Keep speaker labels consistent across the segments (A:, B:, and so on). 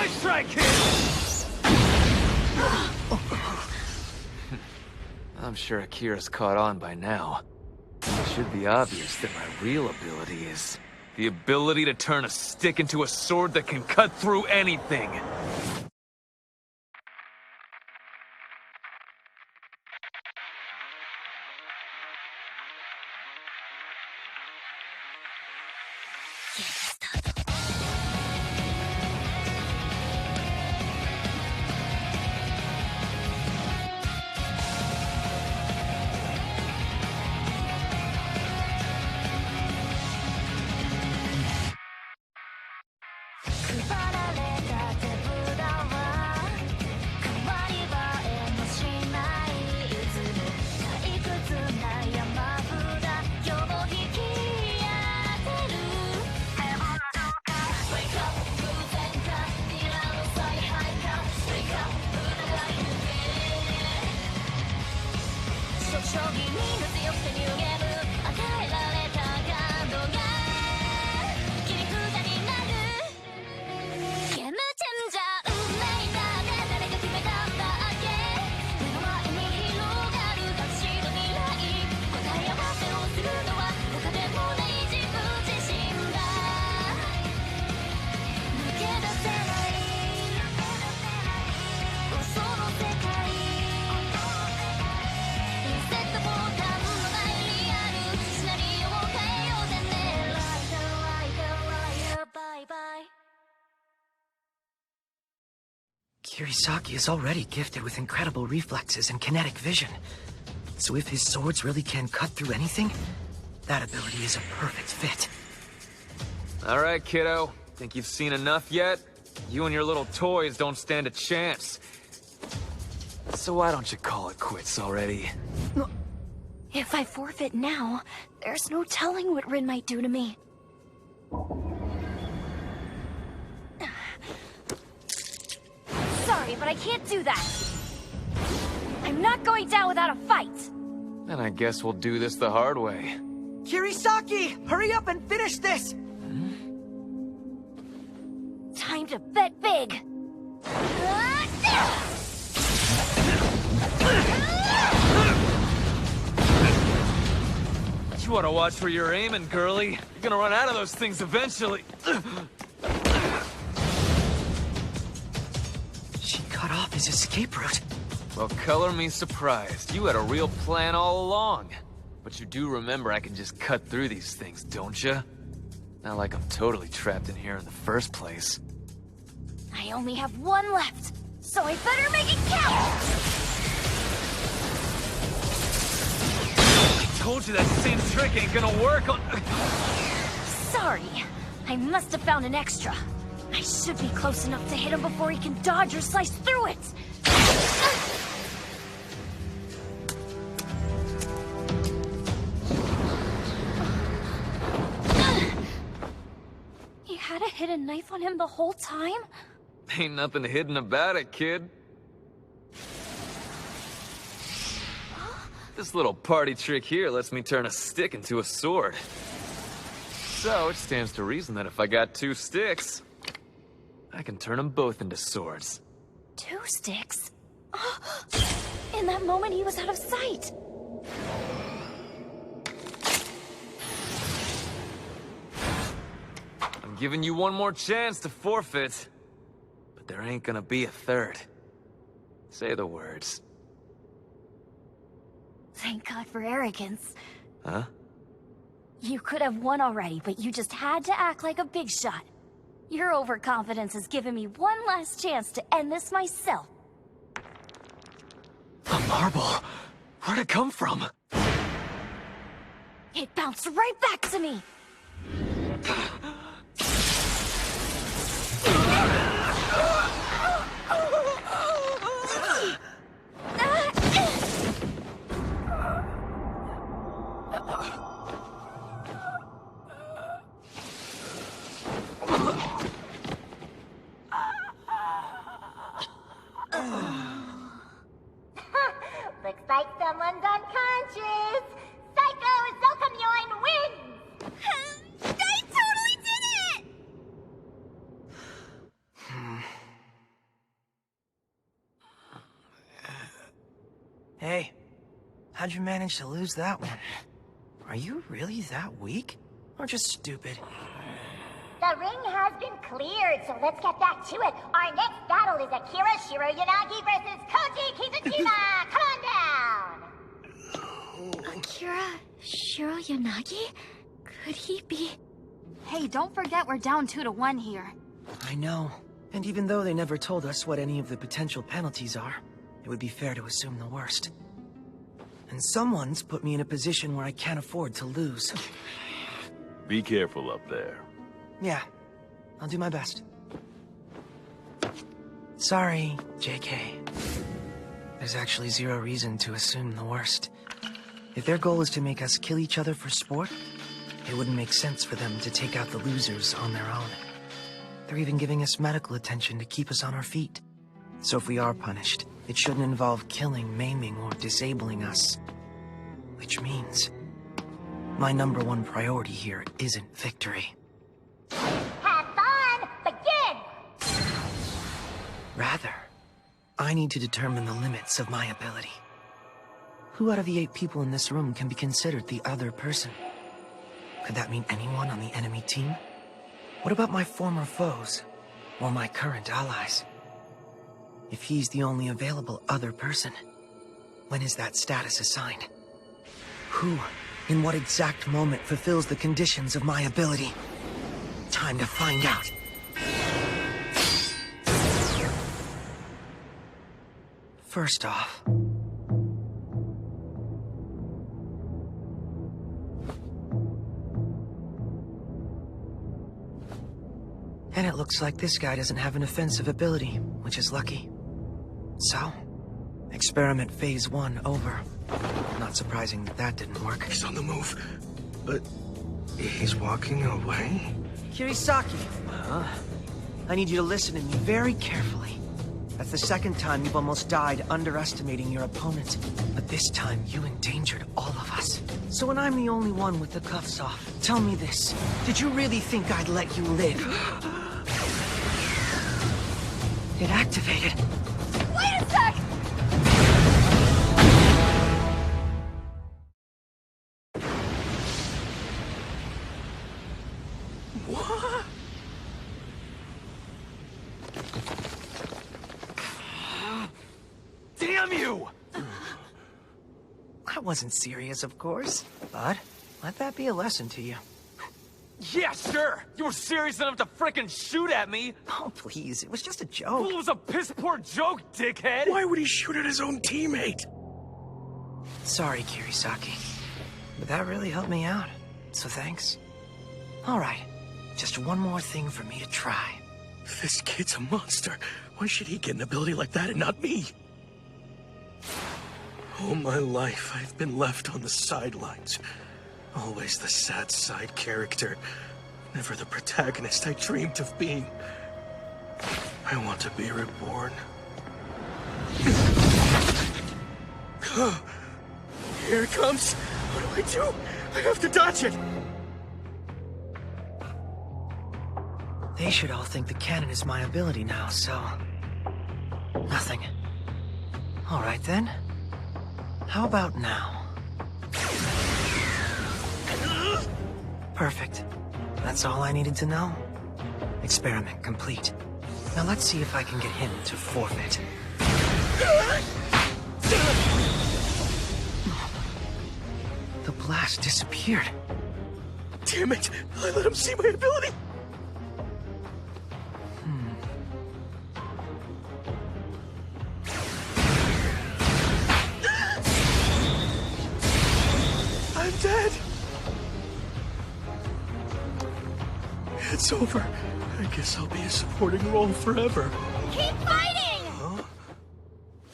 A: Nice try, kid! I'm sure Akira's caught on by now. It should be obvious that my real ability is the ability to turn a stick into a sword that can cut through anything.
B: Kirisaki is already gifted with incredible reflexes and kinetic vision. So if his swords really can cut through anything, that ability is a perfect fit.
A: All right, kiddo. Think you've seen enough yet? You and your little toys don't stand a chance. So why don't you call it quits already?
C: If I forfeit now, there's no telling what Rin might do to me. Sorry, but I can't do that. I'm not going down without a fight.
A: Then I guess we'll do this the hard way.
B: Kirisaki, hurry up and finish this!
C: Time to bet big.
A: You ought to watch where you're aiming, girlie. You're gonna run out of those things eventually.
B: She cut off his escape route.
A: Well, color me surprised. You had a real plan all along. But you do remember I can just cut through these things, don't you? Not like I'm totally trapped in here in the first place.
C: I only have one left, so I better make it count!
A: I told you that same trick ain't gonna work on...
C: Sorry. I must have found an extra. I should be close enough to hit him before he can dodge or slice through it! He had a hidden knife on him the whole time?
A: Ain't nothing hidden about it, kid. This little party trick here lets me turn a stick into a sword. So it stands to reason that if I got two sticks, I can turn them both into swords.
C: 2 sticks? In that moment, he was out of sight.
A: I'm giving you one more chance to forfeit, but there ain't gonna be a third. Say the words.
C: Thank God for arrogance.
A: Huh?
C: You could have won already, but you just had to act like a big shot. Your overconfidence has given me one last chance to end this myself.
B: A marble? Where'd it come from?
C: It bounced right back to me!
D: Looks like someone's unconscious. Psycho Zokamyoin wins!
C: I totally did
B: Hey, how'd you manage to lose that one? Are you really that weak? Or just stupid?
D: The ring has been cleared, so let's get back to it. Our next battle is Akira Shiroyanagi versus Koji Kizujima. Come on down!
C: Akira Shiroyanagi? Could he be... Hey, don't forget we're down 2-1 here.
B: I know. And even though they never told us what any of the potential penalties are, it would be fair to assume the worst. And someone's put me in a position where I can't afford to lose.
E: Be careful up there.
B: Yeah, I'll do my best. Sorry, JK. There's actually zero reason to assume the worst. If their goal is to make us kill each other for sport, it wouldn't make sense for them to take out the losers on their own. They're even giving us medical attention to keep us on our feet. So if we are punished, it shouldn't involve killing, maiming, or disabling us. Which means, my #1 priority here isn't victory.
D: Have fun! Begin!
B: Rather, I need to determine the limits of my ability. Who out of the 8 people in this room can be considered the other person? Could that mean anyone on the enemy team? What about my former foes? Or my current allies? If he's the only available other person, when is that status assigned? Who, in what exact moment, fulfills the conditions of my ability? Time to find out. First off... And it looks like this guy doesn't have an offensive ability, which is lucky. So, experiment phase 1 over. Not surprising that that didn't work.
F: He's on the move, but he's walking away?
B: Kirisaki, I need you to listen to me very carefully. That's the second time you've almost died underestimating your opponent. But this time, you endangered all of us. So when I'm the only one with the cuffs off, tell me this. Did you really think I'd let you live? It activated.
C: Wait a sec!
F: What?
A: Damn you!
B: I wasn't serious, of course. But let that be a lesson to you.
A: Yeah, sure! You were serious enough to frickin' shoot at me!
B: Oh, please. It was just a
A: Well,
B: joke.
A: it was a piss-poor joke, dickhead!
F: Why would he shoot at his own teammate?
B: Sorry, Kirisaki. But that really helped me out. So thanks. Alright. Just one more thing for me to try.
F: This kid's a monster. Why should he get an ability like that and not me? All my life, I've been left on the sidelines. Always the sad side character. Never the protagonist I dreamed of being. I want to be reborn. Here it comes. What do I do? I have to dodge it.
B: They should all think the cannon is my ability now, so... nothing. Alright then. How about now? Perfect. That's all I needed to know. Experiment complete. Now let's see if I can get him to forfeit. The blast disappeared.
F: Damn it! I let him see my ability! I'm dead! It's over. I guess I'll be a supporting role forever.
C: Keep fighting!
F: Huh?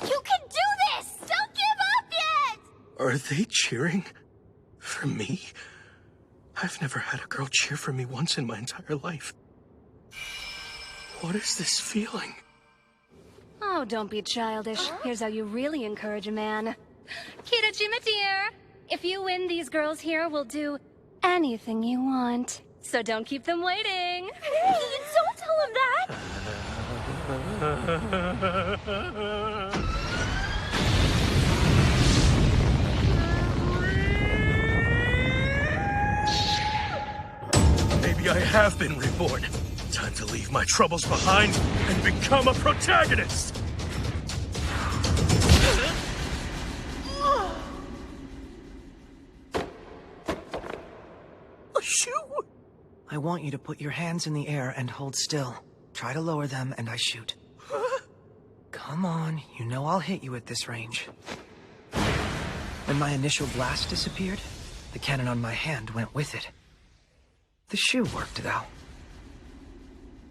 C: You can do this! Don't give up yet!
F: Are they cheering? For me? I've never had a girl cheer for me once in my entire life. What is this feeling?
G: Oh, don't be childish. Here's how you really encourage a man. Kirajima dear, if you win, these girls here will do anything you want. So don't keep them waiting.
C: Hey, don't tell him that!
F: I have been reborn. Time to leave my troubles behind and become a protagonist! A shoe?
B: I want you to put your hands in the air and hold still. Try to lower them and I shoot. Come on, you know I'll hit you at this range. When my initial blast disappeared, the cannon on my hand went with it. The shoe worked, though.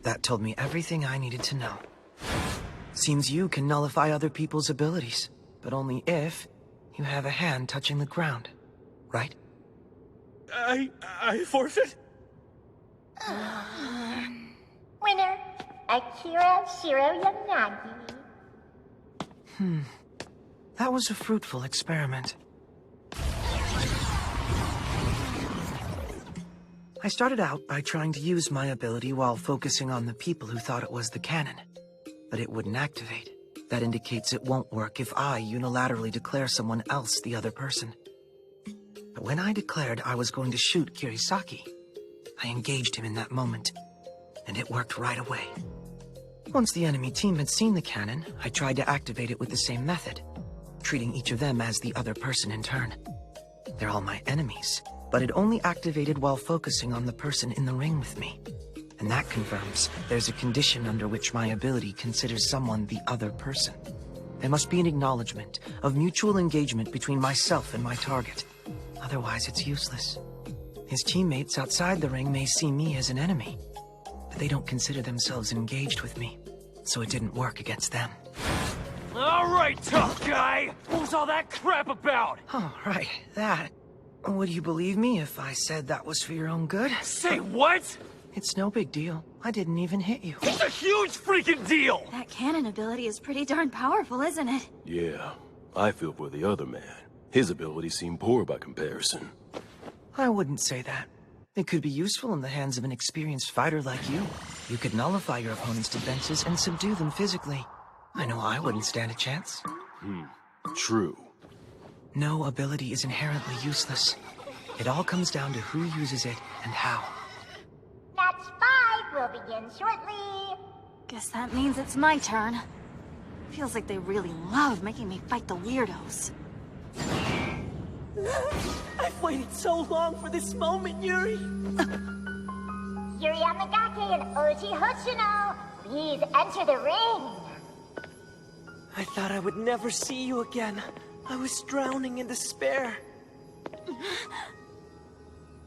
B: That told me everything I needed to know. Seems you can nullify other people's abilities, but only if you have a hand touching the ground, right?
F: I forfeit?
D: Winner, Akira Shiro Yanagi.
B: That was a fruitful experiment. I started out by trying to use my ability while focusing on the people who thought it was the cannon. But it wouldn't activate. That indicates it won't work if I unilaterally declare someone else the other person. But when I declared I was going to shoot Kirisaki, I engaged him in that moment, and it worked right away. Once the enemy team had seen the cannon, I tried to activate it with the same method, treating each of them as the other person in turn. They're all my enemies, but it only activated while focusing on the person in the ring with me. And that confirms there's a condition under which my ability considers someone the other person. There must be an acknowledgement of mutual engagement between myself and my target. Otherwise, it's useless. His teammates outside the ring may see me as an enemy, but they don't consider themselves engaged with me, so it didn't work against them.
A: All right, tough guy! What was all that crap about?
B: Oh, right, that. Would you believe me if I said that was for your own good?
A: Say what?
B: It's no big deal. I didn't even hit you.
A: It's a huge freaking deal!
C: That cannon ability is pretty darn powerful, isn't it?
E: Yeah, I feel for the other man. His abilities seem poor by comparison.
B: I wouldn't say that. It could be useful in the hands of an experienced fighter like you. You could nullify your opponent's defenses and subdue them physically. I know I wouldn't stand a chance.
E: True.
B: No ability is inherently useless. It all comes down to who uses it and how.
D: Match 5 will begin shortly.
C: Guess that means it's my turn. Feels like they really love making me fight the weirdos.
B: I've waited so long for this moment, Yuri!
D: Yuri Yamagaki and Oji Hoshino, please enter the ring.
B: I thought I would never see you again. I was drowning in despair.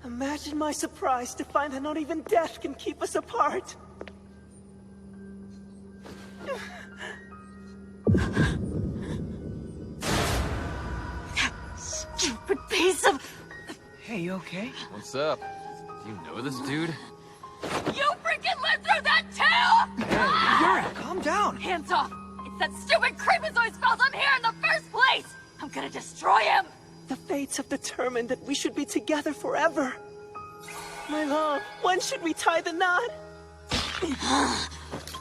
B: Imagine my surprise to find that not even death can keep us apart.
C: Stupid piece of...
B: Hey, you okay?
A: What's up? Do you know this dude?
C: You freaking lived through that too!
B: Yuri, calm down!
C: Hands off! It's that stupid creepazoid's fault I'm here in the first place! I'm gonna destroy him!
B: The fates have determined that we should be together forever. My love, when should we tie the knot?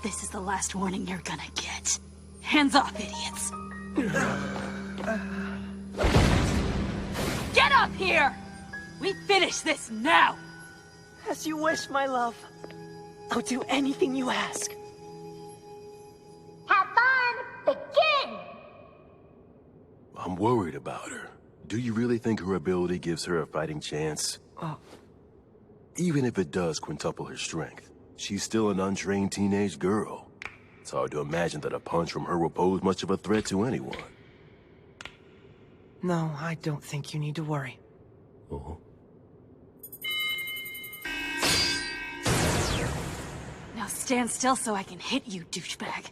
C: This is the last warning you're gonna get. Hands off, idiots! Get up here! We finish this now!
B: As you wish, my love. I'll do anything you ask.
D: Have fun! Begin!
E: I'm worried about her. Do you really think her ability gives her a fighting chance? Even if it does quintuple her strength, she's still an untrained teenage girl. It's hard to imagine that a punch from her will pose much of a threat to anyone.
B: No, I don't think you need to worry.
E: Oh?
C: Now stand still so I can hit you, douchebag.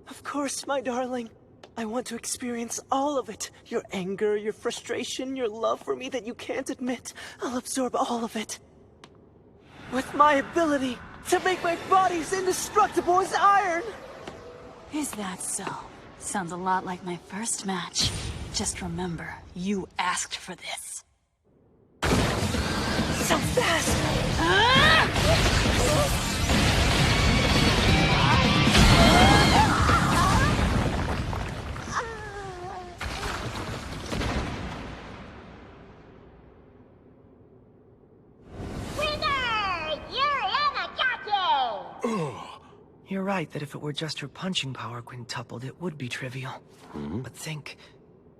B: Of course, my darling. I want to experience all of it. Your anger, your frustration, your love for me that you can't admit. I'll absorb all of it. With my ability to make my body as indestructible as iron!
C: Is that so? Sounds a lot like my first match. Just remember, you asked for this.
B: So fast! You're right that if it were just her punching power quintupled, it would be trivial. But think,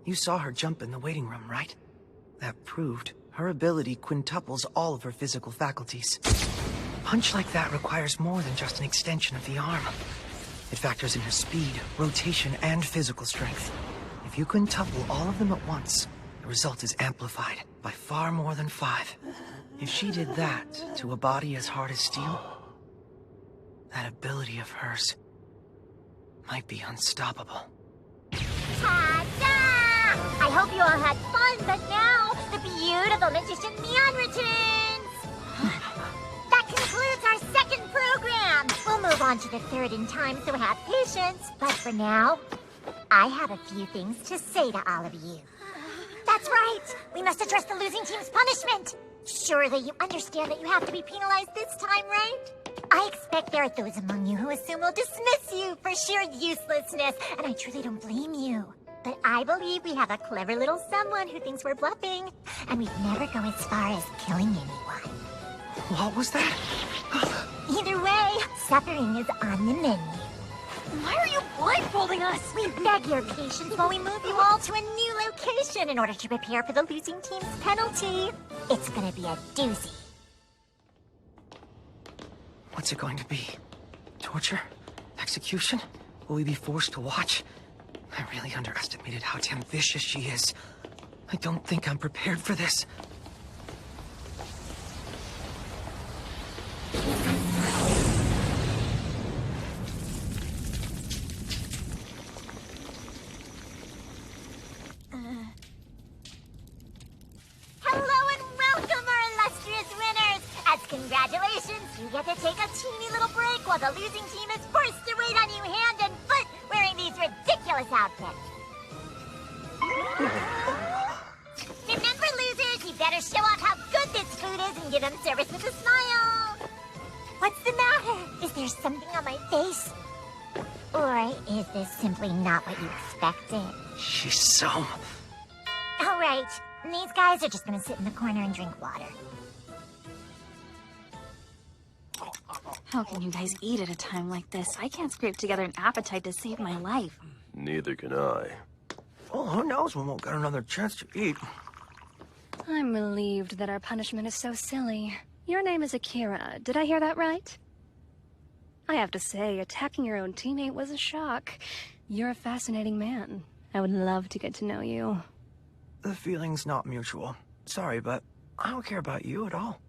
B: you saw her jump in the waiting room, right? That proved her ability quintuples all of her physical faculties. Punch like that requires more than just an extension of the arm. It factors in her speed, rotation, and physical strength. If you quintuple all of them at once, the result is amplified by far more than 5. If she did that to a body as hard as steel, that ability of hers might be unstoppable.
D: Ta-da! I hope you all had fun, but now the beautiful magician Mion returns! That concludes our second program! We'll move on to the third in time, so have patience. But for now, I have a few things to say to all of you. That's right! We must address the losing team's punishment! Surely you understand that you have to be penalized this time, right? I expect there are those among you who assume we'll dismiss you for sheer uselessness, and I truly don't blame you. But I believe we have a clever little someone who thinks we're bluffing, and we'd never go as far as killing anyone.
B: What was that?
D: Either way, suffering is on the menu.
C: Why are you blindfolding us?
D: We beg your patience while we move you all to a new location in order to prepare for the losing team's penalty. It's gonna be a doozy.
B: What's it going to be? Torture? Execution? Will we be forced to watch? I really underestimated how damn vicious she is. I don't think I'm prepared for this.
D: Hello and welcome, our illustrious winners! As congratulations, you get to take a teeny little break while the losing team is forced to wait on you hand and foot wearing these ridiculous outfits. Remember, losers, you better show off how good this food is and give them service with a smile. What's the matter? Is there something on my face? Or is this simply not what you expected?
B: She's so...
D: All right, these guys are just gonna sit in the corner and drink water.
H: How can you guys eat at a time like this? I can't scrape together an appetite to save my life.
E: Neither can I.
B: Well, who knows when we'll get another chance to eat.
G: I'm relieved that our punishment is so silly. Your name is Akira, did I hear that right? I have to say, attacking your own teammate was a shock. You're a fascinating man. I would love to get to know you.
B: The feeling's not mutual. Sorry, but I don't care about you at all.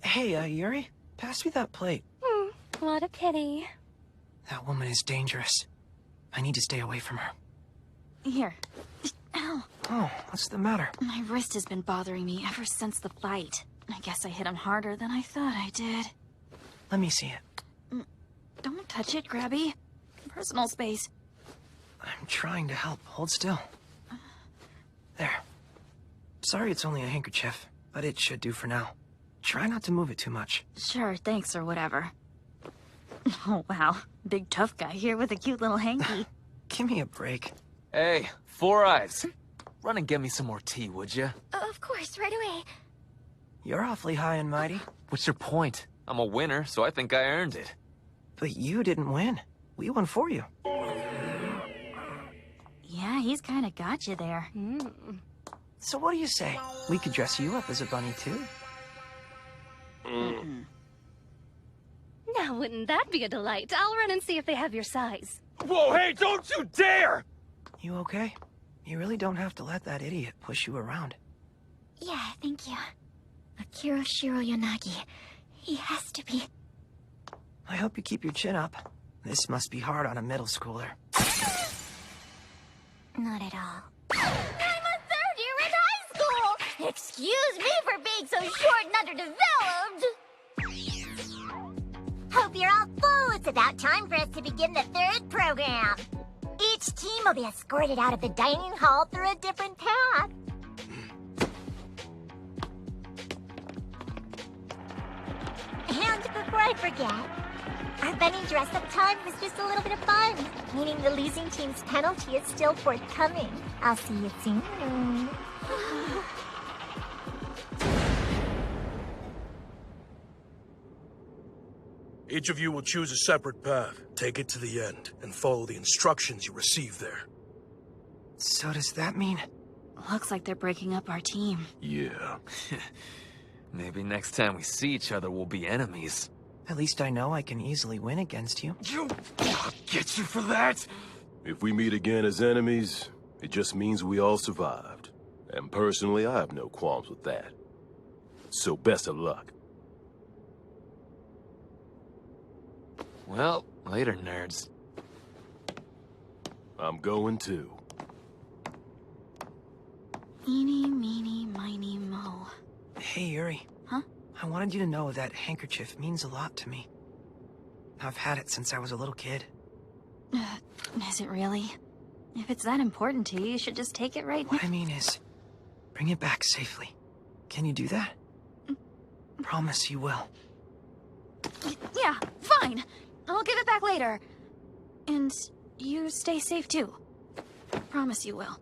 B: Hey, Yuri, pass me that plate.
G: What a pity.
B: That woman is dangerous. I need to stay away from her.
H: Here. Ow.
B: Oh, what's the matter?
H: My wrist has been bothering me ever since the fight. I guess I hit him harder than I thought I did.
B: Let me see it.
H: Don't touch it, Grabby. Personal space.
B: I'm trying to help. Hold still. There. Sorry it's only a handkerchief, but it should do for now. Try not to move it too much.
H: Sure, thanks or whatever. Oh, wow. Big tough guy here with a cute little hanky.
B: Give me a break.
A: Hey, Four Eyes. Run and get me some more tea, would ya?
D: Of course, right away.
B: You're awfully high and mighty,
A: What's your point? I'm a winner, so I think I earned it.
B: but you didn't win. We won for you.
H: Yeah, he's kinda got you there.
B: So what do you say? We could dress you up as a bunny too.
G: Now, wouldn't that be a delight? I'll run and see if they have your size.
A: Whoa, hey, don't you dare!
B: You okay? You really don't have to let that idiot push you around.
D: Yeah, thank you. Akira Shiro Yanagi. He has to be...
B: I hope you keep your chin up. This must be hard on a middle schooler.
D: Not at all. I'm a third year in high school! Excuse me for being so short and underdeveloped! Hope you're all full. It's about time for us to begin the third program. Each team will be escorted out of the dining hall through a different path. And before I forget, our bunny dress-up time was just a little bit of fun, meaning the losing team's penalty is still forthcoming. I'll see you soon.
F: Each of you will choose a separate path. Take it to the end, and follow the instructions you receive there.
B: So does that mean...
H: Looks like they're breaking up our team.
E: Yeah.
A: Maybe next time we see each other, we'll be enemies.
B: At least I know I can easily win against you.
A: I'll get you for that!
E: If we meet again as enemies, it just means we all survived. And personally, I have no qualms with that. So best of luck.
A: Well, later, nerds.
E: I'm going too.
H: Eeny, meeny, miny, mo.
B: Hey, Yuri.
H: Huh?
B: I wanted you to know that handkerchief means a lot to me. I've had it since I was a little kid.
H: Is it really? If it's that important to you, you should just take it right now.
B: What I mean is, bring it back safely. Can you do that? Promise you will.
H: Yeah, fine. I'll give it back later. And you stay safe too. Promise you will.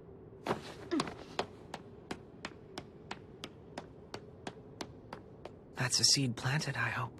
B: That's a seed planted, I hope.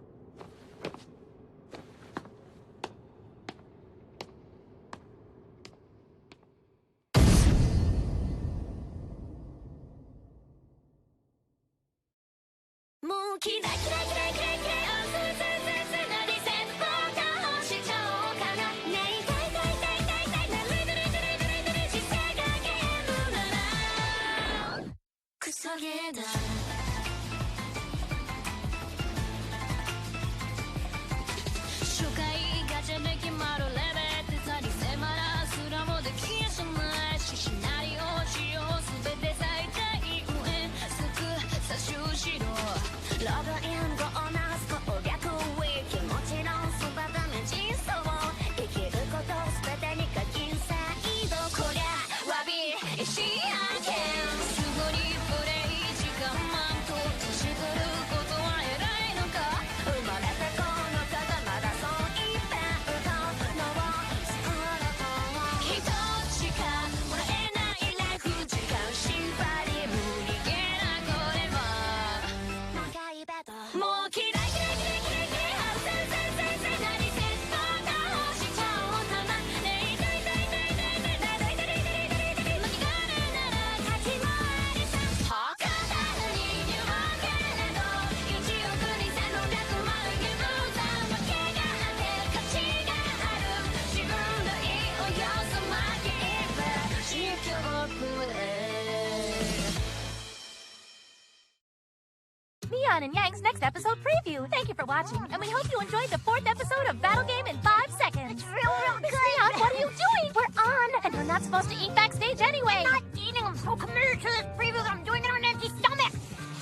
C: Mion and Yang's next episode preview. Thank you for watching, and we hope you enjoyed the 4th episode of Battle Game in 5 seconds.
D: It's real
C: Miss
D: good.
C: Mion, what are you doing? We're on, and you're not supposed to eat backstage anyway.
D: I'm not eating. I'm so committed to this preview that I'm doing it on an empty stomach.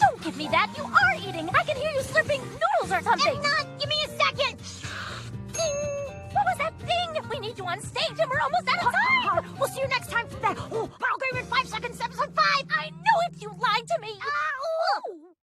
C: Don't give me that. You are eating. I can hear you slurping noodles or something.
D: I'm not. Give me a